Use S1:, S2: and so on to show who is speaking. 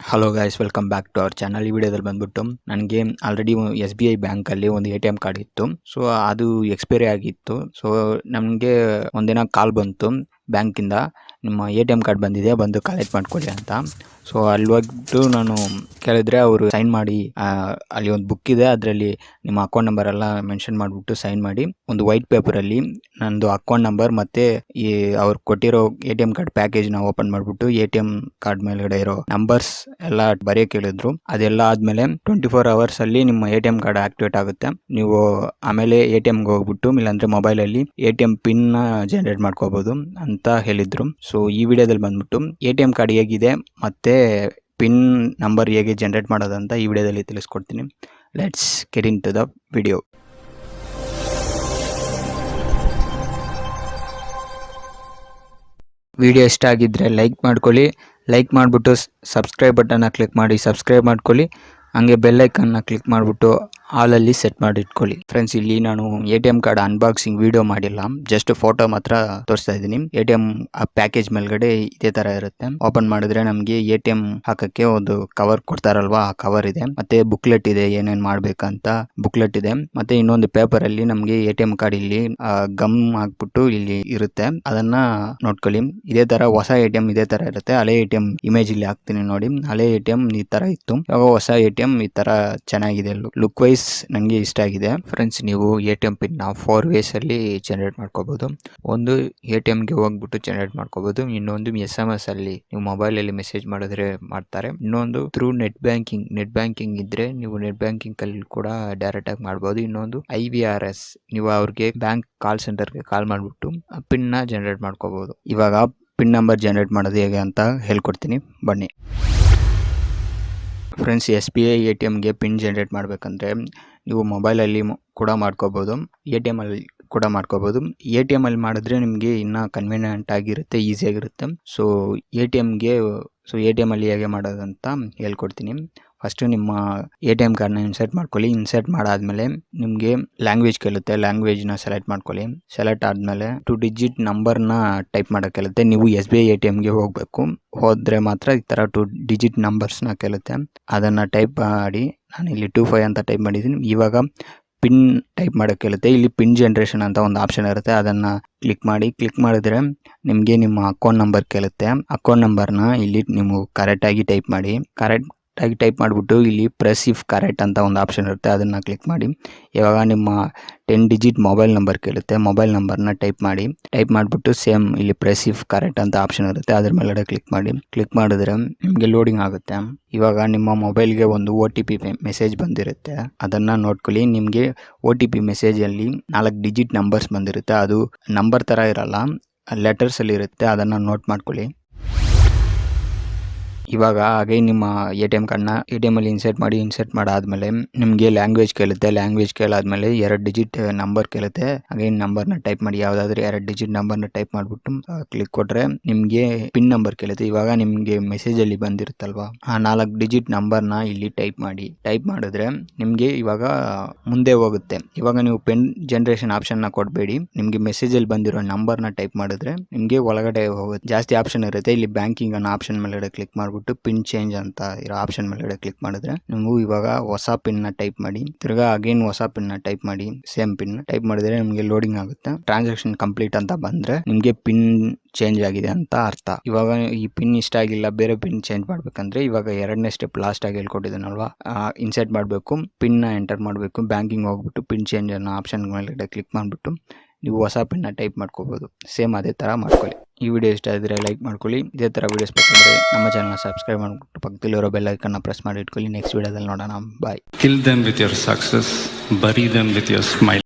S1: Hello guys, welcome back to our channel. ಈ ವಿಡಿಯೋದಲ್ಲಿ ಬಂದ್ಬಿಟ್ಟು ನನಗೆ ಆಲ್ರೆಡಿ SBI ಬ್ಯಾಂಕಲ್ಲಿ ಒಂದು ATM ಕಾರ್ಡ್ ಇತ್ತು. ಸೊ ಅದು ಎಕ್ಸ್ಪೈರಿ ಆಗಿತ್ತು. ಸೊ ನಮಗೆ ಒಂದಿನ ಕಾಲ್ ಬಂತು ಬ್ಯಾಂಕಿಂದ, ನಿಮ್ಮ ATM ಕಾರ್ಡ್ ಬಂದಿದೆ, ಬಂದು ಕಲೆಕ್ಟ್ ಮಾಡ್ಕೊಳ್ಳಿ ಅಂತ. ಸೊ ಅಲ್ಲಿ ಹೋಗ್ಬಿಟ್ಟು ನಾನು ಕೇಳಿದ್ರೆ ಅವರು ಸೈನ್ ಮಾಡಿ, ಅಲ್ಲಿ ಒಂದು ಬುಕ್ ಇದೆ, ಅದರಲ್ಲಿ ನಿಮ್ಮ ಅಕೌಂಟ್ ನಂಬರ್ ಎಲ್ಲ ಮೆನ್ಷನ್ ಮಾಡಿಬಿಟ್ಟು ಸೈನ್ ಮಾಡಿ ಒಂದು ವೈಟ್ ಪೇಪರಲ್ಲಿ ನಂದು ಅಕೌಂಟ್ ನಂಬರ್ ಮತ್ತು ಈ ಅವ್ರು ಕೊಟ್ಟಿರೋ ATM ಕಾರ್ಡ್ ಪ್ಯಾಕೇಜ್ನ ಓಪನ್ ಮಾಡಿಬಿಟ್ಟು ATM ಕಾರ್ಡ್ ಮೇಲ್ಗಡೆ ಇರೋ ನಂಬರ್ಸ್ ಎಲ್ಲ ಬರೆಯಕ್ಕೆ ಹೇಳಿದ್ರು. ಅದೆಲ್ಲ ಆದಮೇಲೆ 24 hours ಅಲ್ಲಿ ನಿಮ್ಮ ATM ಕಾರ್ಡ್ ಆಕ್ಟಿವೇಟ್ ಆಗುತ್ತೆ. ನೀವು ಆಮೇಲೆ ATMಗೆ ಹೋಗ್ಬಿಟ್ಟು ಇಲ್ಲಾಂದರೆ ಮೊಬೈಲಲ್ಲಿ ATM ಪಿನ್ ಜನರೇಟ್ ಮಾಡ್ಕೋಬೋದು ಅಂತ ಹೇಳಿದ್ರು. ಸೊ ಈ ವಿಡಿಯೋದಲ್ಲಿ ಬಂದ್ಬಿಟ್ಟು ATM ಕಾರ್ಡ್ ಹೇಗಿದೆ ಮತ್ತು ಪಿನ್ ನಂಬರ್ ಹೇಗೆ ಜನರೇಟ್ ಮಾಡೋದಂತ ಈ ವಿಡಿಯೋದಲ್ಲಿ ತಿಳಿಸ್ಕೊಡ್ತೀನಿ. Let's get into the video. Video ಇಷ್ಟ ಆಗಿದ್ದರೆ ಲೈಕ್ ಮಾಡ್ಕೊಳ್ಳಿ. ಲೈಕ್ ಮಾಡಿಬಿಟ್ಟು ಸಬ್ಸ್ಕ್ರೈಬ್ ಬಟನ್ನ ಕ್ಲಿಕ್ ಮಾಡಿ ಸಬ್ಸ್ಕ್ರೈಬ್ ಮಾಡ್ಕೊಳ್ಳಿ. ಹಂಗೆ ಬೆಲ್ಲೈಕನ್ನ ಕ್ಲಿಕ್ ಮಾಡಿಬಿಟ್ಟು ಆಲಲ್ಲಿ ಸೆಟ್ ಮಾಡಿ ಇಟ್ಕೊಳ್ಳಿ. ಫ್ರೆಂಡ್ಸ್, ಇಲ್ಲಿ ನಾನು ATM ಕಾರ್ಡ್ ಅನ್ಬಾಕ್ಸಿಂಗ್ ವಿಡಿಯೋ ಮಾಡಿಲ್ಲ, ಜಸ್ಟ್ ಫೋಟೋ ಮಾತ್ರ ತೋರಿಸ್ತಾ ಇದ್ದೀನಿ. ATM ಪ್ಯಾಕೇಜ್ ಮೇಲ್ಗಡೆ ಇದೇ ತರ ಇರುತ್ತೆ. ಓಪನ್ ಮಾಡಿದ್ರೆ ನಮಗೆ ATM ಹಾಕಕ್ಕೆ ಒಂದು ಕವರ್ ಕೊಡ್ತಾರಲ್ವಾ, ಆ ಕವರ್ ಇದೆ. ಮತ್ತೆ ಬುಕ್ಲೆಟ್ ಇದೆ, ಏನೇನ್ ಮಾಡ್ಬೇಕಂತ ಬುಕ್ಲೆಟ್ ಇದೆ. ಮತ್ತೆ ಇನ್ನೊಂದು ಪೇಪರ್ ಅಲ್ಲಿ ನಮಗೆ ATM ಕಾರ್ಡ್ ಇಲ್ಲಿ ಗಮ್ ಹಾಕ್ಬಿಟ್ಟು ಇಲ್ಲಿ ಇರುತ್ತೆ, ಅದನ್ನ ನೋಡ್ಕೊಳ್ಳಿ. ಇದೇ ತರ ಹೊಸ ATM ಇದೇ ತರ ಇರುತ್ತೆ. ಹಳೆ ATM ಇಮೇಜ್ ಇಲ್ಲಿ ಹಾಕ್ತೀನಿ ನೋಡಿ. ಹಳೆ ATM ಈ ತರ ಇತ್ತು, ಇವಾಗ ಹೊಸ ATM ಈ ತರ ಚೆನ್ನಾಗಿದೆ. ಲುಕ್ ವೈಸ್ ನನಗೆ ಇಷ್ಟ ಆಗಿದೆ. ಫ್ರೆಂಡ್ಸ್, ನೀವು ATM ಪಿನ್ 4 ways ಅಲ್ಲಿ ಜನರೇಟ್ ಮಾಡ್ಕೋಬಹುದು. ಒಂದು ATM ಗೆ ಹೋಗ್ಬಿಟ್ಟು ಜನರೇಟ್ ಮಾಡ್ಕೋಬಹುದು. ಇನ್ನೊಂದು SMS ಅಲ್ಲಿ ನೀವು ಮೊಬೈಲ್ ಅಲ್ಲಿ ಮೆಸೇಜ್ ಮಾಡಿದ್ರೆ ಮಾಡ್ತಾರೆ. ಇನ್ನೊಂದು ಥ್ರೂ ನೆಟ್ ಬ್ಯಾಂಕಿಂಗ್ ಇದ್ರೆ ನೀವು ನೆಟ್ ಬ್ಯಾಂಕಿಂಗ್ ಅಲ್ಲಿ ಕೂಡ ಡೈರೆಕ್ಟ್ ಆಗಿ ಮಾಡಬಹುದು. ಇನ್ನೊಂದು IVRS, ನೀವು ಅವ್ರಿಗೆ ಬ್ಯಾಂಕ್ ಕಾಲ್ ಸೆಂಟರ್ಗೆ ಕಾಲ್ ಮಾಡ್ಬಿಟ್ಟು ಪಿನ್ ನ ಜನರೇಟ್ ಮಾಡ್ಕೋಬಹುದು. ಇವಾಗ ಪಿನ್ ನಂಬರ್ ಜನರೇಟ್ ಮಾಡೋದು ಹೇಗೆ ಅಂತ ಹೇಳ್ಕೊಡ್ತೀನಿ, ಬನ್ನಿ. ಫ್ರೆಂಡ್ಸ್, SBI ATMಗೆ ಪಿನ್ ಜನರೇಟ್ ಮಾಡಬೇಕಂದ್ರೆ ನೀವು ಮೊಬೈಲಲ್ಲಿ ಕೂಡ ಮಾಡ್ಕೋಬೋದು, ATM ಅಲ್ಲಿ ಕೂಡ ಮಾಡ್ಕೋಬೋದು. ATM ಅಲ್ಲಿ ಮಾಡಿದ್ರೆ ನಿಮಗೆ ಇನ್ನೂ ಕನ್ವೀನಿಯೆಂಟ್ ಆಗಿರುತ್ತೆ, ಈಸಿಯಾಗಿರುತ್ತೆ. ಸೊ ATM ಅಲ್ಲಿ ಹೇಗೆ ಮಾಡೋದಂತ ಹೇಳ್ಕೊಡ್ತೀನಿ. ಫಸ್ಟು ನಿಮ್ಮ ATM ಕಾರ್ಡ್ನ ಇನ್ಸರ್ಟ್ ಮಾಡ್ಕೊಳ್ಳಿ. ಇನ್ಸರ್ಟ್ ಮಾಡಾದ್ಮೇಲೆ ನಿಮಗೆ ಲ್ಯಾಂಗ್ವೇಜ್ ಕೇಳುತ್ತೆ, ಲ್ಯಾಂಗ್ವೇಜ್ನ ಸೆಲೆಕ್ಟ್ ಮಾಡ್ಕೊಳ್ಳಿ. ಸೆಲೆಕ್ಟ್ ಆದಮೇಲೆ 2 digit ನಂಬರ್ನ ಟೈಪ್ ಮಾಡೋಕ್ಕೆ ಕೇಳುತ್ತೆ. ನೀವು SBI ATMಗೆ ಹೋಗಬೇಕು, ಹೋದರೆ ಮಾತ್ರ ಈ ಥರ 2 digit ನಂಬರ್ಸ್ನ ಕೇಳುತ್ತೆ. ಅದನ್ನು ಟೈಪ್ ಮಾಡಿ, ನಾನು ಇಲ್ಲಿ 25 ಅಂತ ಟೈಪ್ ಮಾಡಿದ್ದೀನಿ. ಇವಾಗ ಪಿನ್ ಟೈಪ್ ಮಾಡೋಕ್ಕೆ ಹೇಳುತ್ತೆ. ಇಲ್ಲಿ ಪಿನ್ ಜನರೇಷನ್ ಅಂತ ಒಂದು ಆಪ್ಷನ್ ಇರುತ್ತೆ, ಅದನ್ನು ಕ್ಲಿಕ್ ಮಾಡಿದ್ರೆ ನಿಮಗೆ ನಿಮ್ಮ ಅಕೌಂಟ್ ನಂಬರ್ ಕೇಳುತ್ತೆ. ಅಕೌಂಟ್ ನಂಬರ್ನ ಇಲ್ಲಿ ನೀವು ಕರೆಕ್ಟಾಗಿ ಟೈಪ್ ಮಾಡಿ. ಕರೆಕ್ಟಾಗಿ ಟೈಪ್ ಮಾಡಿಬಿಟ್ಟು ಇಲ್ಲಿ ಪ್ರೆಸ್ ಇಫ್ ಕರೆಕ್ಟ್ ಅಂತ ಒಂದು ಆಪ್ಷನ್ ಇರುತ್ತೆ, ಅದನ್ನು ಕ್ಲಿಕ್ ಮಾಡಿ. ಇವಾಗ ನಿಮ್ಮ 10 digit ಮೊಬೈಲ್ ನಂಬರ್ ಕೇಳುತ್ತೆ. ಮೊಬೈಲ್ ನಂಬರ್ನ ಟೈಪ್ ಮಾಡಿಬಿಟ್ಟು ಸೇಮ್ ಇಲ್ಲಿ ಪ್ರೆಸ್ ಇಫ್ ಕರೆಕ್ಟ್ ಅಂತ ಆಪ್ಷನ್ ಇರುತ್ತೆ, ಅದ್ರ ಮೇಲ್ಗಡೆ ಕ್ಲಿಕ್ ಮಾಡಿದ್ರೆ ನಿಮಗೆ ಲೋಡಿಂಗ್ ಆಗುತ್ತೆ. ಇವಾಗ ನಿಮ್ಮ ಮೊಬೈಲ್ಗೆ ಒಂದು OTP ಮೆಸೇಜ್ ಬಂದಿರುತ್ತೆ, ಅದನ್ನು ನೋಡ್ಕೊಳ್ಳಿ. ನಿಮಗೆ OTP ಮೆಸೇಜಲ್ಲಿ 4 digit ನಂಬರ್ಸ್ ಬಂದಿರುತ್ತೆ. ಅದು ನಂಬರ್ ಥರ ಇರಲ್ಲ, ಲೆಟರ್ಸಲ್ಲಿ ಇರುತ್ತೆ, ಅದನ್ನು ನೋಟ್ ಮಾಡ್ಕೊಳ್ಳಿ. ಇವಾಗ ಹಾಗೆ ನಿಮ್ಮ ATM ಕಾರ್ಡ್ನ ATM ಅಲ್ಲಿ ಇನ್ಸರ್ಟ್ ಮಾಡಾದ್ಮೇಲೆ ನಿಮಗೆ ಲ್ಯಾಂಗ್ವೇಜ್ ಕೇಳುತ್ತೆ. ಲ್ಯಾಂಗ್ವೇಜ್ ಕೇಳಾದ್ಮೇಲೆ 2 digit ನಂಬರ್ ಕೇಳುತ್ತೆ. ಹಾಗೆ ನಂಬರ್ನ ಟೈಪ್ ಮಾಡಿ, ಯಾವುದಾದ್ರೂ 2 digit ನಂಬರ್ನ ಟೈಪ್ ಮಾಡಿಬಿಟ್ಟು ಕ್ಲಿಕ್ ಕೊಟ್ಟರೆ ನಿಮಗೆ ಪಿನ್ ನಂಬರ್ ಕೇಳುತ್ತೆ. ಇವಾಗ ನಿಮಗೆ ಮೆಸೇಜಲ್ಲಿ ಬಂದಿರುತ್ತಲ್ವಾ, ಆ 4 digit ನಂಬರ್ನ ಇಲ್ಲಿ ಟೈಪ್ ಮಾಡಿದ್ರೆ ನಿಮಗೆ ಇವಾಗ ಮುಂದೆ ಹೋಗುತ್ತೆ. ಇವಾಗ ನೀವು ಪಿನ್ ಜನರೇಷನ್ ಆಪ್ಷನ್ನ ಕೊಡಬೇಡಿ, ನಿಮಗೆ ಮೆಸೇಜಲ್ಲಿ ಬಂದಿರೋ ನಂಬರ್ನ ಟೈಪ್ ಮಾಡಿದ್ರೆ ನಿಮಗೆ ಒಳಗಡೆ ಹೋಗುತ್ತೆ. ಜಾಸ್ತಿ ಆಪ್ಷನ್ ಇರುತ್ತೆ. ಇಲ್ಲಿ ಬ್ಯಾಂಕಿಂಗ್ ಅನ್ನೋ ಆಪ್ಷನ್ ಮೇಲ್ಗಡೆ ಕ್ಲಿಕ್ ಮಾಡಿಬಿಟ್ಟು ಪಿನ್ ಚೇಂಜ್ ಅಂತ ಇರೋ ಆಪ್ಷನ್ ಮೇಲ್ಗಡೆ ಕ್ಲಿಕ್ ಮಾಡಿದ್ರೆ ನೀವು ಇವಾಗ ಹೊಸ ಪಿನ್ ನ ಟೈಪ್ ಮಾಡಿ, ತಿರ್ಗಾ ಅಗೇನ್ ಹೊಸ ಪಿನ್ ನ ಟೈಪ್ ಮಾಡಿ, ಸೇಮ್ ಪಿನ್ ಟೈಪ್ ಮಾಡಿದ್ರೆ ನಿಮಗೆ ಲೋಡಿಂಗ್ ಆಗುತ್ತೆ. ಟ್ರಾನ್ಸಾಕ್ಷನ್ ಕಂಪ್ಲೀಟ್ ಅಂತ ಬಂದ್ರೆ ನಿಮಗೆ ಪಿನ್ ಚೇಂಜ್ ಆಗಿದೆ ಅಂತ ಅರ್ಥ. ಇವಾಗ ಈ ಪಿನ್ ಇಷ್ಟ ಆಗಿಲ್ಲ, ಬೇರೆ ಪಿನ್ ಚೇಂಜ್ ಮಾಡ್ಬೇಕಂದ್ರೆ ಇವಾಗ 2ನೇ ಸ್ಟೆಪ್ ಲಾಸ್ಟ್ ಆಗಿ ಹೇಳ್ಕೊಟ್ಟಿದ್ದಾನಲ್ವಾ, ಇನ್ಸರ್ಟ್ ಮಾಡಬೇಕು, ಪಿನ್ ನ ಎಂಟರ್ ಮಾಡಬೇಕು, ಬ್ಯಾಂಕಿಂಗ್ ಹೋಗ್ಬಿಟ್ಟು ಪಿನ್ ಚೇಂಜ್ ಅನ್ನೋ ಆಪ್ಷನ್ ಮೇಲ್ಗಡೆ ಕ್ಲಿಕ್ ಮಾಡಿಬಿಟ್ಟು ನೀವು ಹೊಸ ಪಿನ್ನ ಟೈಪ್ ಮಾಡ್ಕೋಬಹುದು. ಸೇಮ್ ಅದೇ ತರ ಮಾಡ್ಕೊಳ್ಳಿ. ಈ ವಿಡಿಯೋ ಇಷ್ಟ ಆಗಿದ್ರೆ ಲೈಕ್ ಮಾಡ್ಕೊಳ್ಳಿ. ಇದೇ ತರ ವಿಡಿಯೋಸ್ ಬೇಕಂದ್ರೆ ನಮ್ಮ ಚಾನಲ್ನ ಸಬ್ಸ್ಕ್ರೈಬ್ ಮಾಡ್ಬಿಟ್ಟು ಪಕ್ಕದಲ್ಲಿರೋ ಬೆಲ್ ಐಕನ್ನ ಪ್ರೆಸ್ ಮಾಡಿ ಇಟ್ಕೊಳ್ಳಿ. ನೆಕ್ಸ್ಟ್ ವಿಡಿಯೋದಲ್ಲಿ ನೋಡೋಣ. ಬಾಯ್.
S2: Kill them with your success, bury them with your smile.